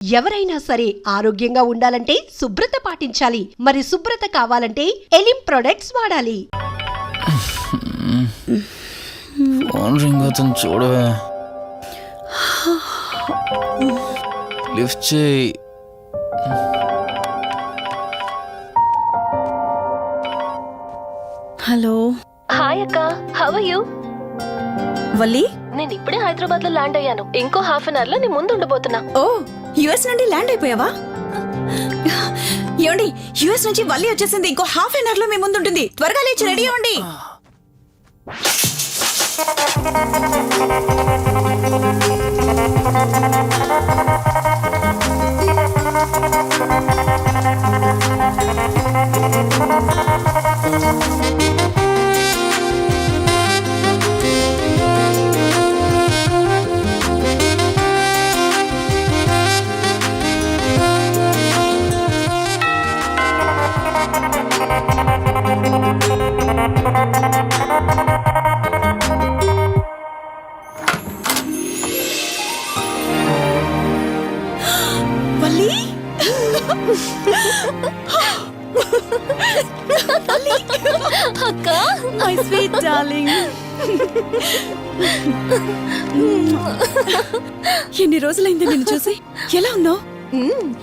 ఎవరైనా సరే ఆరోగ్యంగా ఉండాలంటే శుభ్రత పాటించాలి. మరి శుభ్రత కావాలంటే ఎలిం ప్రొడక్ట్స్ వాడాలి. ఫోన్ రింగ్ అవుతుంది చూడవే. లిఫ్ట్ చేయి. హలో. హాయ్ అక్క, హౌ ఆర్ యు? వల్లి, నేను ఇప్పుడే హైదరాబాద్ లో ల్యాండ్ అయ్యాను. ఇంకో హాఫ్ అన్ అవర్ లో నీ ముందు ఉండబోతున్నా. ఓ, యుఎస్ నుండి ల్యాండ్ అయిపోయావా? ఏమండి, యుఎస్ నుంచి వల్లి వచ్చేసింది. ఇంకో హాఫ్ అన్ అవర్ లో మీ ముందు ఉంటుంది. త్వరగా లేచి రెడీ అవ్వండి. అక్క, మై స్వీట్ డార్లింగ్. ఎన్ని రోజులైంది నిన్ను చూసి. ఎలా ఉన్నావు?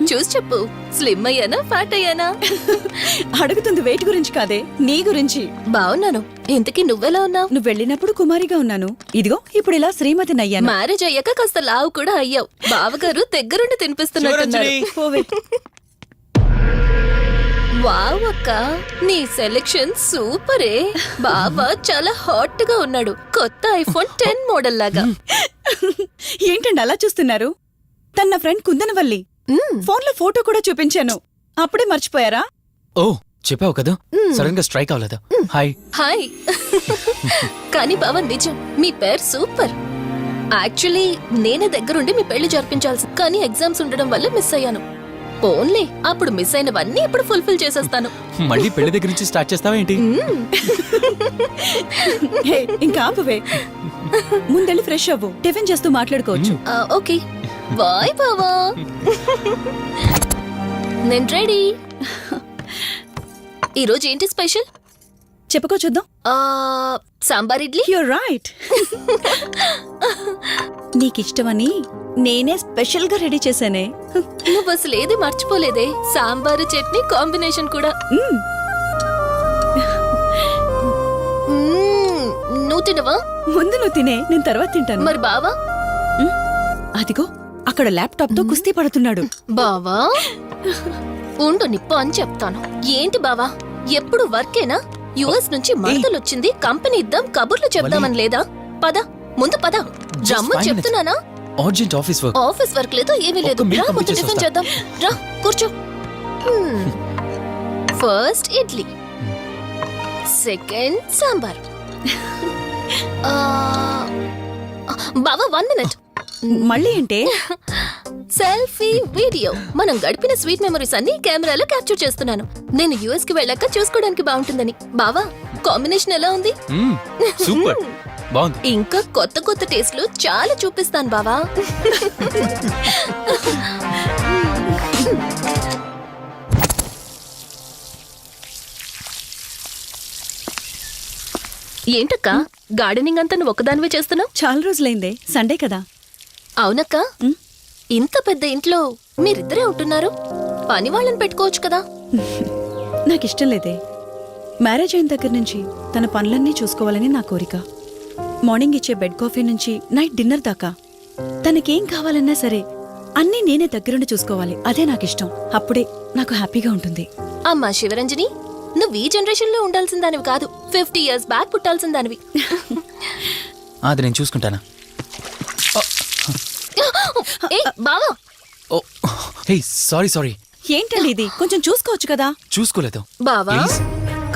చూసి చెప్పు. స్లిమ్ అయ్యానా, ఫ్యాట్ అయ్యానా? అడుగుతుంది వెయిట్ గురించి కాదే, నీ గురించి. బాగున్నాను. ఇంతకీ నువ్వెలా ఉన్నావు? నువ్వు వెళ్ళినప్పుడు కుమారిగా ఉన్నాను. ఇదిగో ఇప్పుడు ఇలా శ్రీమతిని అయ్యాను. మ్యారేజ్ అయ్యాక కాస్త లావు కూడా అయ్యావు. బావగారు దగ్గరుండి తినిపిస్తున్నారు. వావ్ అక్క, నీ సెలెక్షన్ సూపరే. బావ చాలా హాట్ గా ఉన్నాడు. కొత్త ఐఫోన్ 10 మోడల్ లాగా. ఏంటండి అలా చూస్తున్నారు? తన ఫ్రెండ్ కుందనవల్లి. ఫోన్ లో ఫోటో కూడా చూపించాను. అప్పుడే మర్చిపోయారా? ఓ, చెప్పావు కదా, సడన్ గా స్ట్రైక్ అవ్వలేదు. Hi hi. కానీ బావ నిజం, మీ పేరు సూపర్. యాక్చువల్లీ నేనే దగ్గరుండి మీ పెళ్లి జరిపించాల్సి, కానీ ఎగ్జామ్స్ ఉండడం వల్ల మిస్ అయ్యాను. పోన్లే, అప్పుడు మిస్ అయినవన్నీ ఇప్పుడు ఫుల్ఫిల్ చేసేస్తాను. మళ్ళీ పెళ్లి దగ్గర నుంచి స్టార్ట్ చేస్తావా ఏంటి? ఇంకా ఆపువే. ముందెళ్ళి ఫ్రెష్ అవ్వు, టిఫిన్ చేస్తూ మాట్లాడుకోవచ్చు. ఓకే బాయ్ బావా. నేను రెడీ. ఈరోజు ఏంటి స్పెషల్ చెప్పుకో చూద్దాం. సాంబార్ ఇడ్లీ. You're right. నీకిష్టమని నేనే స్పెషల్ గా రెడీ చేశానే. నువ్వు అసలు ఏది మర్చిపోలేదే. సాంబారు చట్నీ కాంబినేషన్ కూడా. నువ్వు తినవా? ముందు నువ్వు తినే, నేను తర్వాత తింటాను. మరి బావా? అదిగో అక్కడ ల్యాప్టాప్ తో కుస్తీ పడుతున్నాడు. బావా ఉండు, నిప్పు అని చెప్తాను. ఏంటి బావా, ఎప్పుడు వర్కేనా? యుఎస్ నుంచి మరదలొచ్చింది, కంపెనీ ఇద్దాం, కబుర్లు చెప్దామని లేదా? పద ముందు పద. జమ్ము చెప్తున్నానా? Urgent office work. Office work లేదు, ఏమీ లేదు. రా ముందు టిఫిన్ చేద్దాం. రా కూర్చో. First idli, second sambar. బావా 1 మినిట్. మళ్ళీ అంటే? Selfie video. మనం గడిపిన స్వీట్ మెమరీస్ అన్ని కెమెరాలో క్యాప్చర్ చేస్తున్నాను. నేను యుఎస్ కి వెళ్ళాక చూసుకోవడానికి బాగుంటుందని. బావా కాంబినేషన్ ఎలా ఉంది? సూపర్, బాగుంది. ఇంకా కొత్త కొత్త టేస్ట్లు చాలా చూపిస్తాను బావా. ఏంటక్క, గార్డెనింగ్ అంతా నువ్వు ఒక్కదానివే చేస్తున్నావు? చాలా రోజులైందే, సండే కదా. అవునక్క, ఇంత పెద్ద ఇంట్లో మీరిద్దరే ఉంటున్నారు. పని వాళ్ళని పెట్టుకోవచ్చు కదా. నాకిష్టం లేదే. మ్యారేజ్ అయిన దగ్గర నుంచి తన పనులన్నీ చూసుకోవాలని నా కోరిక. మార్నింగ్ ఇచ్చే బెడ్ కాఫీ నుంచి నైట్ డిన్నర్ దాకా తనకేం కావాలన్నా సరే అన్నీ నేనే దగ్గరుండి చూసుకోవాలి. అదే నాకిష్టం. అప్పుడే నాకు హ్యాపీగా ఉంటుంది. అమ్మా శివరంజని, నువ్వు ఈ జనరేషన్ లో ఉండాల్సిన దానివి కాదు. 50 years బ్యాక్ పుట్టాల్సిన దానివి. అది నేను చూసుకుంటానా? బావా. ఓ హే, సారీ. ఏంటండి ఇది? కొంచెం చూసుకోవచ్చు కదా. చూసుకోలేదు బావా,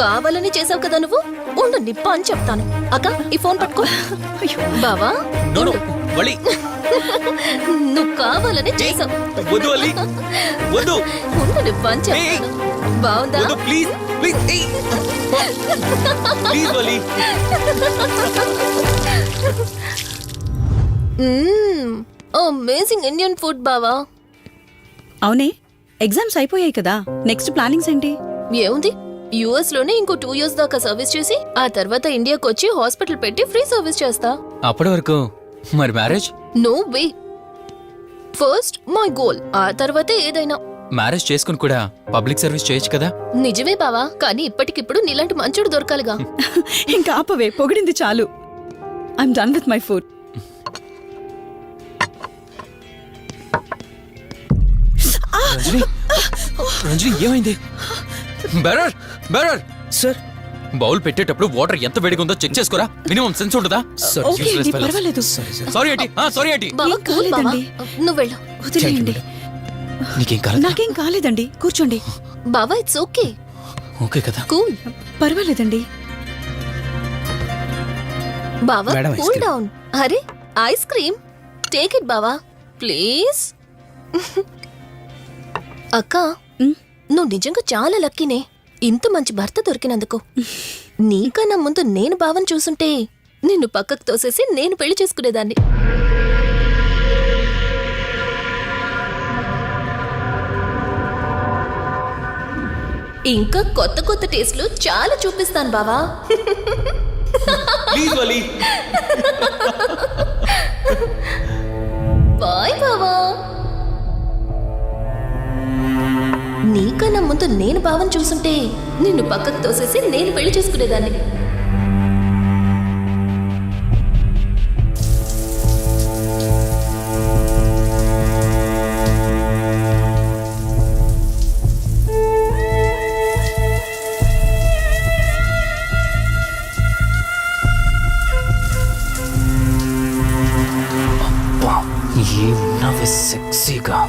కావాలని చేసావు కదా నువ్వు. ఉండు, నిప్ప అని చెప్తాను. అక్క ఈ ఫోన్ పట్టుకో. బావా నువ్వు కావాలని చేసావు. ఉండు, నిప్ప అని చెప్తాను. బావుందా? అమేజింగ్ ఇండియన్ ఫుడ్ బావా. అవునే, ఎగ్జామ్స్ అయిపోయాయి కదా, నెక్స్ట్ ప్లానింగ్స్ ఏంటి? ఏముంది, యుఎస్ లోనే ఇంకో 2 years దాకా సర్వీస్ చేసి ఆ తర్వాత ఇండియాకి వచ్చి హాస్పిటల్ పెట్టి ఫ్రీ సర్వీస్ చేస్తా. అప్పటి వరకు మరి marriage? No way. First my goal, ఆ తర్వాతే ఏదైనా. మ్యారేజ్ చేసుకుని కూడా పబ్లిక్ సర్వీస్ చేయొచ్చు కదా. నిజమే బావా, కానీ ఇప్పటికిప్పుడు నీలాంటి మంచుడు దొరకాలిగా. ఇంకా ఆపవే, పొగిడింది చాలు. I'm done with my food. Ranjani, Ranjani ఏమైంది? బెరర్ బెరర్ సార్ బౌల్ పెట్టేటప్పుడు వాటర్ ఎంత వేడిగా ఉందో చెక్ చేసుకోరా. మినిమం సెన్స్ ఉంటుందా? ఓకే అండి, పర్వాలేదు. సారీ ఏంటి, సారీ ఏంటి. బావా ఏం కూల్ బావా, కాలేదండి. నువ్వు వెళ్ళు. వదిలేయండి. నీకేం కాలేదు? నాకేం కాలేదండి, కూర్చోండి. బావా ఇట్స్ ఓకే, ఓకే కదా. కూల్. పర్వాలేదండి. బావా madam, ice cool cream. Down. అరే ఐస్ క్రీమ్, టేక్ ఇట్ బావా ప్లీజ్. అక్క, ఉమ్, నువ్వు నిజంగా చాలా లక్కీనే, ఇంత మంచి భర్త దొరికినందుకు. నీకన్నా ముందు నేను బావని చూసుంటే నిన్ను పక్కకు తోసేసి నేను పెళ్లి చేసుకునేదాన్ని. ఇంకా కొత్త కొత్త టేస్ట్లు చాలా చూపిస్తాను బావా. Please Vali. బాయ్ బావా. నీకన్నా ముందు నేను బావని చూసుంటే నిన్ను పక్కకు తోసేసి నేను పెళ్లి చేసుకునేదాన్ని. ఏమున్నావే సెక్సీగా.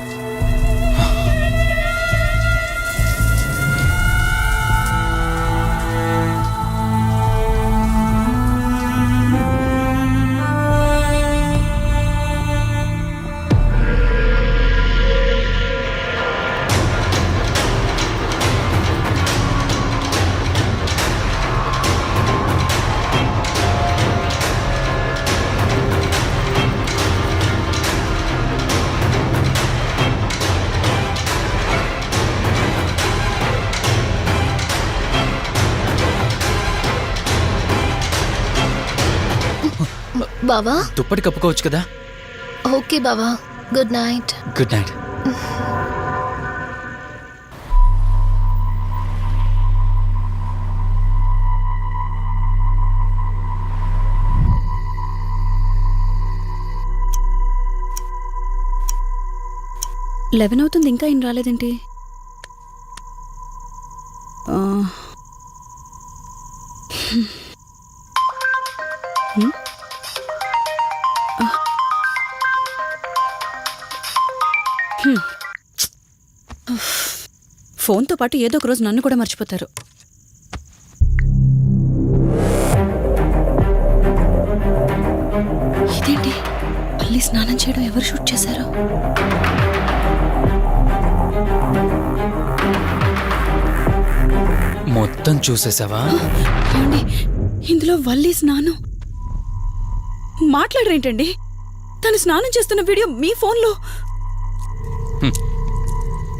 బావా దుప్పటి కప్పుకోవచ్చు కదా. ఓకే బావా, good night. Good night. Eleven అవుతుంది, ఇంకా ఏం రాలేదేంటి? ఆ, హ్మ్? ఆ. హ్మ్. ఫోన్తో పాటు ఏదో ఒక రోజు నన్ను కూడా మర్చిపోతారు. ఇదేంటి, మళ్ళీ స్నానం చేయడం ఎవరు షూట్ చేశారు? మొత్తం చూసేసావా? ఏమండి, ఇందులో వల్లి స్నానం మాట్లాడరేంటండి? తను స్నానం చేస్తున్న వీడియో మీ ఫోన్లో.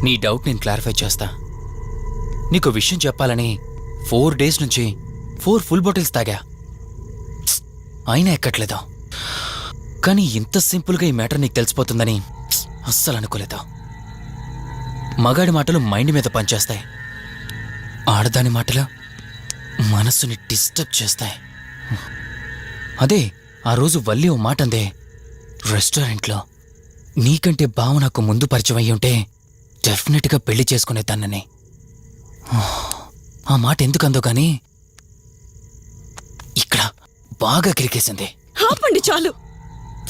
నీ డౌట్ నేను క్లారిఫై చేస్తా. నీకు విషయం చెప్పాలని 4 days నుంచి 4 full bottles తాగా, అయినా ఎక్కట్లేదు. కానీ ఇంత సింపుల్గా ఈ మ్యాటర్ నీకు తెలిసిపోతుందని అస్సలు అనుకోలేదు. మగాడి మాటలు మైండ్ మీద పనిచేస్తాయి, ఆడదాని మాటలు మనస్సుని డిస్టర్బ్ చేస్తాయి. అదే ఆ రోజు వల్లి ఓ మాట అందే రెస్టారెంట్లో, నీకంటే బావ నాకు ముందు పరిచయం అయ్యి ఉంటే డెఫినెట్గా పెళ్లి చేసుకునేదాన్నని. ఆ మాట ఎందుకందో గానీ ఇక్కడ బాగా కిరికేసింది. ఆపండి చాలు,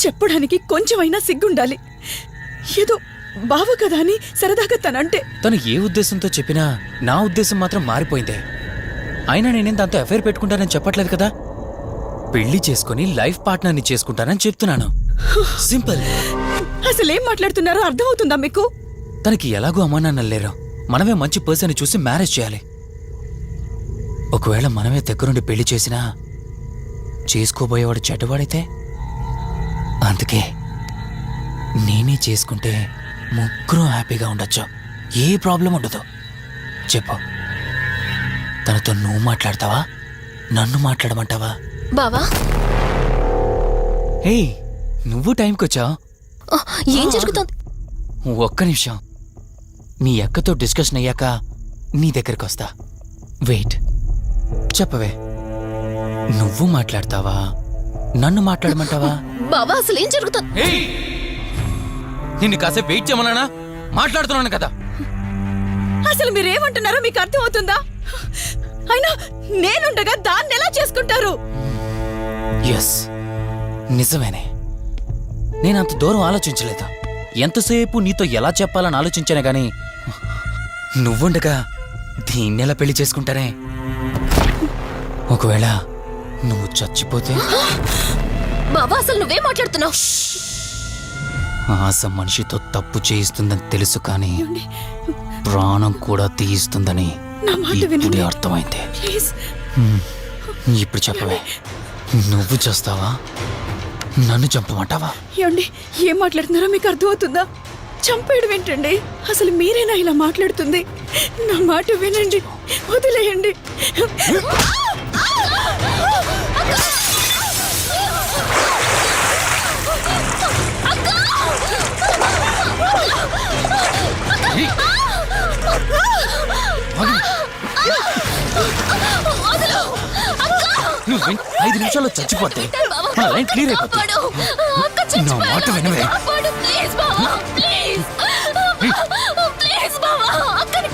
చెప్పడానికి కొంచెమైనా సిగ్గుండాలి. ఏదో బావ కదా అని సరదాగా తనంటే. తను ఏ ఉద్దేశంతో చెప్పినా నా ఉద్దేశం మాత్రం మారిపోయిందే. అయినా నేనేం దాంతో అఫైర్ పెట్టుకుంటానని చెప్పట్లేదు కదా. పెళ్లి చేసుకుని లైఫ్ పార్ట్నర్ని చేసుకుంటానని చెప్తున్నాను. సింపుల్. అసలేం మాట్లాడుతున్నారో అర్థమవుతుందా మీకు? తనకి ఎలాగో అమ్మానాన్నలు లేరు, మనమే మంచి పర్సన్ చూసి మ్యారేజ్ చేయాలి. ఒకవేళ మనమే దగ్గరుండి పెళ్లి చేసినా చేసుకోబోయేవాడు చెడ్డవాడైతే, అందుకే నేనే చేసుకుంటే ముగ్గురు హ్యాపీగా ఉండొచ్చు, ఏ ప్రాబ్లం ఉండదు. చెప్పు, తనతో నువ్వు మాట్లాడతావా, నన్ను మాట్లాడమంటావా? బావా హే, నువ్వు టైంకి వచ్చావు. ఆ, ఏం జరుగుతుంది? ఒక్క నిమిషం, మీ అక్కతో డిస్కషన్ అయ్యాక నీ దగ్గరికి వస్తా. వెయిట్, చెప్పవే, నువ్వు మాట్లాడతావా, నన్ను మాట్లాడమంటావా? బావా అసలు ఏం జరుగుతుంది? నిన్ను కాసేపు వెయిట్ చేయమన్నానా? మాట్లాడుతున్నాను కదా. అసలు మీరేమంటున్నారో మీకు అర్థమవుతుందా? అయినా నేనుండగా దాన్ని ఎలా చేసుకుంటారు? ఎస్, నిజమేనే. నేనంత దూరం ఆలోచించలేదు. ఎంతసేపు నీతో ఎలా చెప్పాలని ఆలోచించానే గాని నువ్వుండగా దీన్నెలా పెళ్లి చేసుకుంటానే? ఒకవేళ నువ్వు చచ్చిపోతే? బావా అసలు నువ్వేం మాట్లాడుతున్నావు? ఆశ మనిషితో తప్పు చేయిస్తుందని తెలుసు, కానీ ప్రాణం కూడా తీయిస్తుందని నా మాట ఇప్పుడే వినండి. అర్థమైంది. ప్లీజ్. ఇప్పుడు చెప్పవే, నువ్వు చేస్తావా, నన్ను చంపమంటావా? ఏమండి, ఏం మాట్లాడుతున్నారో మీకు అర్థమవుతుందా? చంపేయడం ఏంటండి? అసలు మీరేనా ఇలా మాట్లాడుతుంది? నా మాట వినండి, వదిలేయండి. నువ్వు 5 నిమిషాల్లో చచ్చిపోతే నా లైన్ క్లియర్ అయిపోతుంది. నా మాట వినవే. ప్లీజ్ బావా, ప్లీజ్ ప్లీజ్ బావా, అక్కని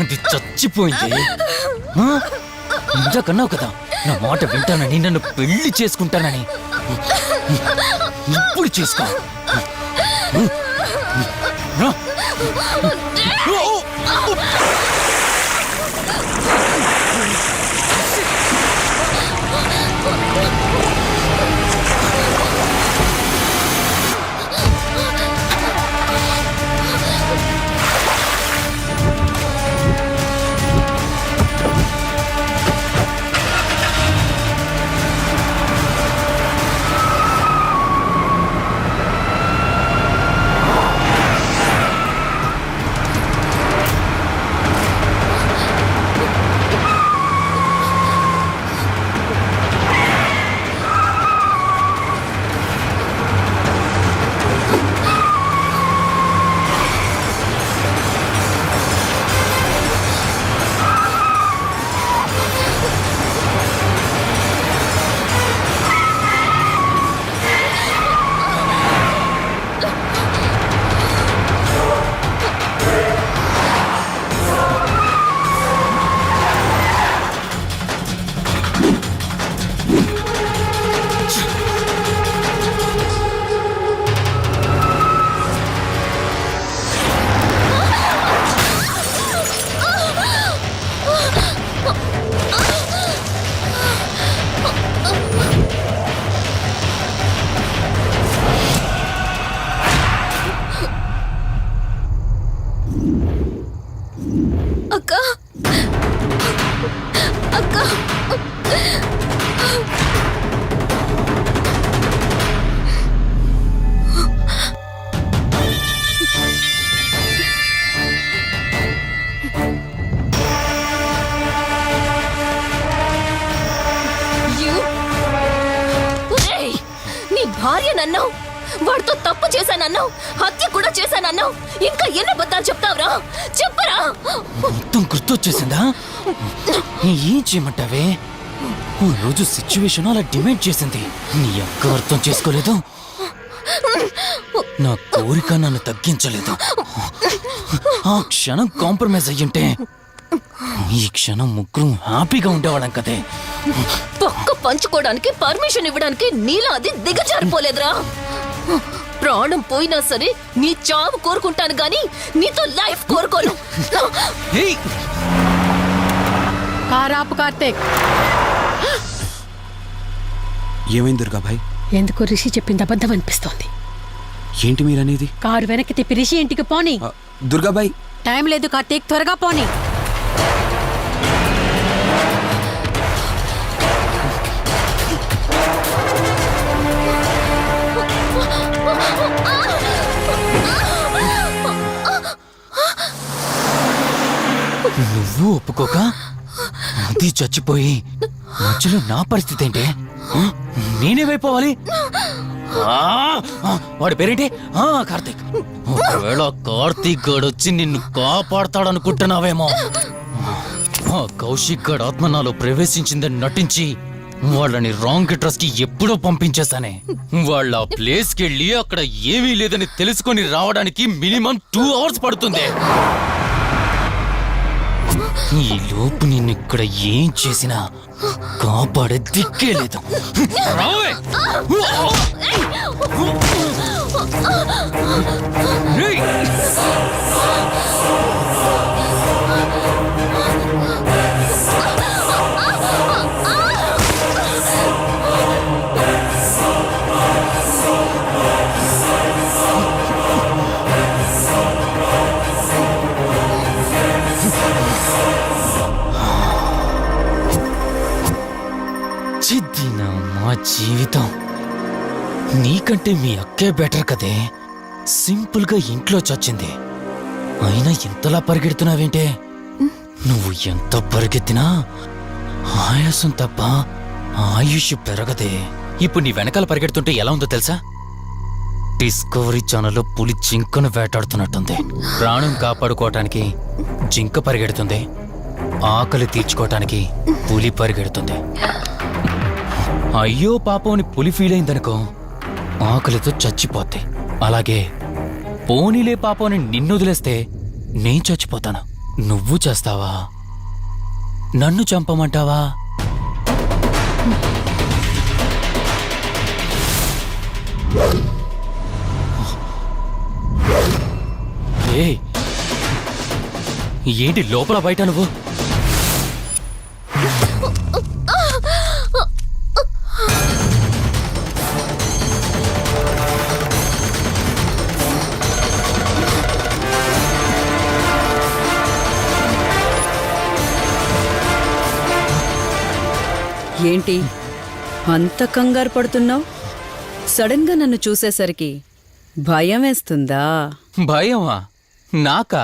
అది చచ్చిపోయింది. ఇంతకన్నావు కదా నా మాట వింటానని, నన్ను పెళ్లి చేసుకుంటానని. ఇప్పుడు చేసుకో. అక్క అక్క నీ భార్య నన్నావు, వాడితో తప్పు చేశానన్నావు, హత్య కూడా చేశానన్నావు. ఇంకా ఎన్ని అబద్ధాలు చెప్తావురా? చెప్పరా? మొత్తం గుర్తొచ్చేసిందా? ఏం చేయమంటావే? ఓ రోజు సిచ్యువేషన్ అలా డిమాండ్ చేసింది. నీ అక్క అర్థం చేసుకోలేదు, నా కోరిక నన్ను తగ్గించలేదు. ఆ క్షణం కాంప్రమైజ్ అయ్యుంటే ఈ క్షణం ముగ్గురు హ్యాపీగా ఉండేవాళ్ళం కదే. పక్క పంచుకోవడానికి పర్మిషన్ ఇవ్వడానికి నీలా అది దిగజారిపోలేదురా. ప్రాణం పోయినా సరే నీ చావు కోరుకుంటాను గాని నీతో లైఫ్ కోరుకోను. ఏయ్! కారాపు కార్తీక్, ఏమైంది దుర్గాభాయ్? ఎందుకు రిషి చెప్పింది అబద్ధం అనిపిస్తోంది. ఏంటి మీరనేది? కారు వెనక్కి తిప్పి రిషి ఇంటికి పోని. దుర్గాభాయ్, టైం లేదు కార్తీక్, త్వరగా పోని. నువ్వు ఒప్పుకోక అది చచ్చిపోయి మధ్యలో నా పరిస్థితి ఏంటి? నేనేమైపోవాలి? వాడి పేరేంటి? కార్తీక్. ఒకవేళ కార్తీక్ గాడు వచ్చి నిన్ను కాపాడతాడనుకుంటున్నావేమో. కౌశిక్ గాడు ఆత్మ నాలో ప్రవేశించిందని నటించి వాళ్ళని రాంగ్ అడ్రస్ కి ఎప్పుడో పంపించేశానే. వాళ్ళ ప్లేస్ కి వెళ్ళి అక్కడ ఏమీ లేదని తెలుసుకొని రావడానికి మినిమం 2 hours పడుతుంది. ఈ లోపు నిన్ను ఇక్కడ ఏం చేసినా కాపాడే దిక్కే లేదు. రావే! ఏయ్! చిద్దినా మా జీవితం. నీకంటే మీ అక్కే బెటర్ కదే. సింపుల్ గా ఇంట్లో చచ్చింది. అయినా ఇంతలా పరిగెడుతున్నావేంటే? నువ్వు ఎంత పరిగెత్తినా ఆయాసం తప్ప ఆయుష్ పెరగదే. ఇప్పుడు నీ వెనకాల పరిగెడుతుంటే ఎలా ఉందో తెలుసా? డిస్కవరీ ఛానల్లో పులి జింకను వేటాడుతున్నట్టుంది. ప్రాణం కాపాడుకోవటానికి జింక పరిగెడుతుంది, ఆకలి తీర్చుకోవటానికి పులి పరిగెడుతుంది. అయ్యో పాపం అని పులి ఫీల్ అయిందనుకో, ఆకలితో చచ్చిపోద్ది. అలాగే పోనీలే పాపం అని నిన్ను వదిలేస్తే నేను చచ్చిపోతాను. నువ్వు చేస్తావా? నన్ను చంపమంటావా? ఏయ్, ఏంటి లోపల బయట నువ్వు? ఏంటి అంత కంగారు పడుతున్నావు? సడన్ గా నన్ను చూసేసరికి భయం వేస్తుందా? భయమా? నాకా?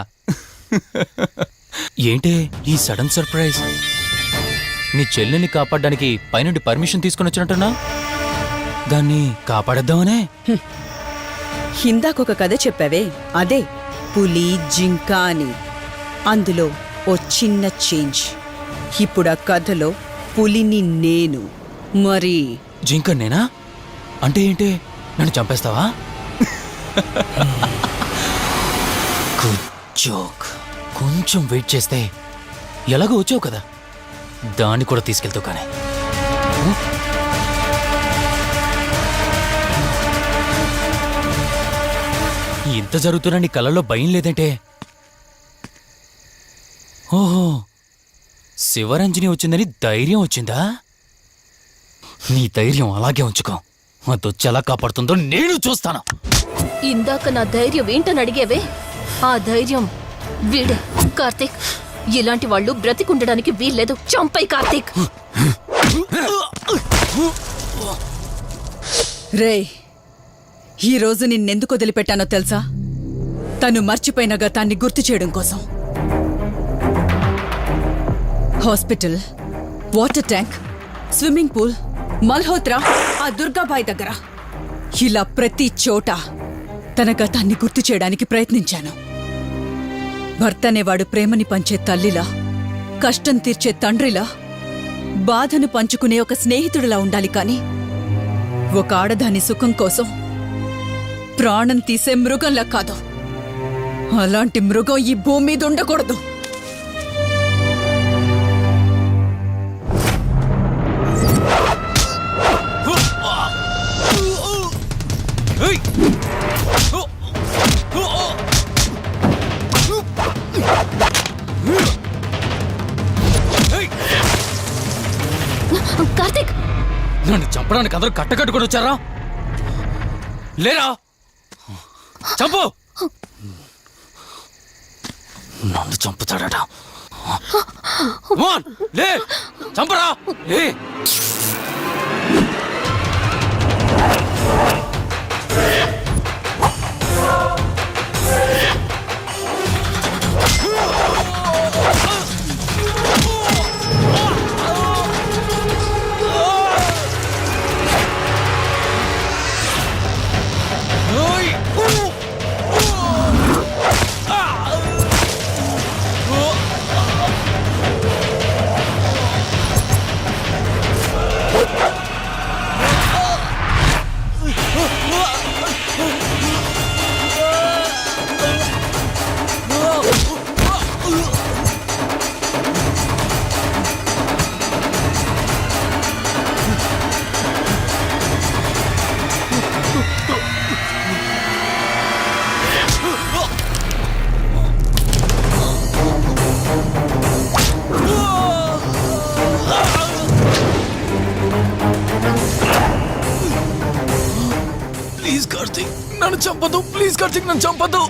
ఏంటే ఈ సడన్ సర్ప్రైజ్? నీ చెల్లెల్ని కాపాడడానికి పైనుండి పర్మిషన్ తీసుకుని వచ్చినట్టున్నా? దాన్ని కాపాడేద్దామనే? ఇందాకొక కథ చెప్పావే, అదే పులి జింక అని. అందులో ఓ చిన్న చేంజ్. ఇప్పుడు ఆ కథలో పులిని నేను. మరి జింక నేనా? అంటే ఏంటి? నన్ను చంపేస్తావా? Good joke. కొంచెం వెయిట్ చేస్తే ఎలాగో వచ్చావు కదా, దాన్ని కూడా తీసుకెళ్తావు. కానీ ఇంత జరుగుతున్నా నీ కళ్ళల్లో భయం లేదంటే? ఓహో, శివరంజని వచ్చిందని ధైర్యం వచ్చిందా? నీ ధైర్యం అలాగే ఉంచుకో. అదొచ్చి ఎలా కాపాడుతుందో నేను చూస్తాను. ఇందాక నా ధైర్యం ఏంటని అడిగేవే, ఆ ధైర్యం వీడే. కార్తీక్, ఇలాంటి వాళ్ళు బ్రతికుండడానికి వీల్లేదు. చంపై కార్తీక్. రే, ఈరోజు నిన్నెందుకు వదిలిపెట్టానో తెలుసా? తను మర్చిపోయిన గతాన్ని గుర్తు చేయడం కోసం. Hospital, water tank, swimming pool, Malhotra, ఆ దుర్గాబాయ్ దగ్గర, ఇలా ప్రతి చోట తన గతాన్ని గుర్తు చేయడానికి ప్రయత్నించాను. భర్తనేవాడు ప్రేమని పంచే తల్లిలా, కష్టం తీర్చే తండ్రిలా, బాధను పంచుకునే ఒక స్నేహితుడిలా ఉండాలి. కాని ఒక ఆడదాని సుఖం కోసం ప్రాణం తీసే మృగంలా కాదు. అలాంటి మృగం ఈ భూమి మీద ఉండకూడదు. కార్తీక్, నన్ను చంపడానికి అందరూ కట్టకట్టుకొని వచ్చారా? లేరా? చంపు! నన్ను చంపుతాడట. లే, చంపరా! లే! నన్ను చంపదు ప్లీజ్ కార్తీక్, నన్ను చంపదు.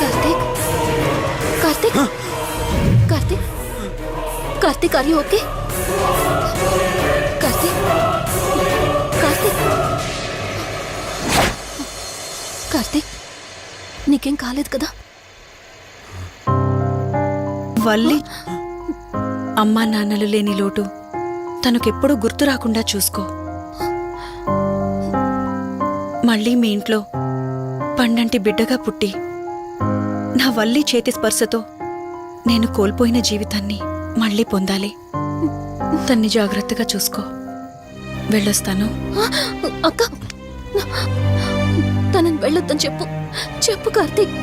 Karthik Karthik Karthik Karthik are you okay? Karthik Karthik Karthik నీకేం కాలేదు కదా? వల్లి, అమ్మా నాన్నలు లేని లోటు తనకెప్పుడూ గుర్తు రాకుండా చూసుకో. మళ్ళీ మీ ఇంట్లో పండంటి బిడ్డగా పుట్టి నా వల్లి చేతి స్పర్శతో నేను కోల్పోయిన జీవితాన్ని మళ్ళీ పొందాలి. తన్ని జాగ్రత్తగా చూసుకో. వెళ్ళొస్తాను. అక్క తనని వెళ్ళొద్దని చెప్పు. చెప్పు కార్తీక్.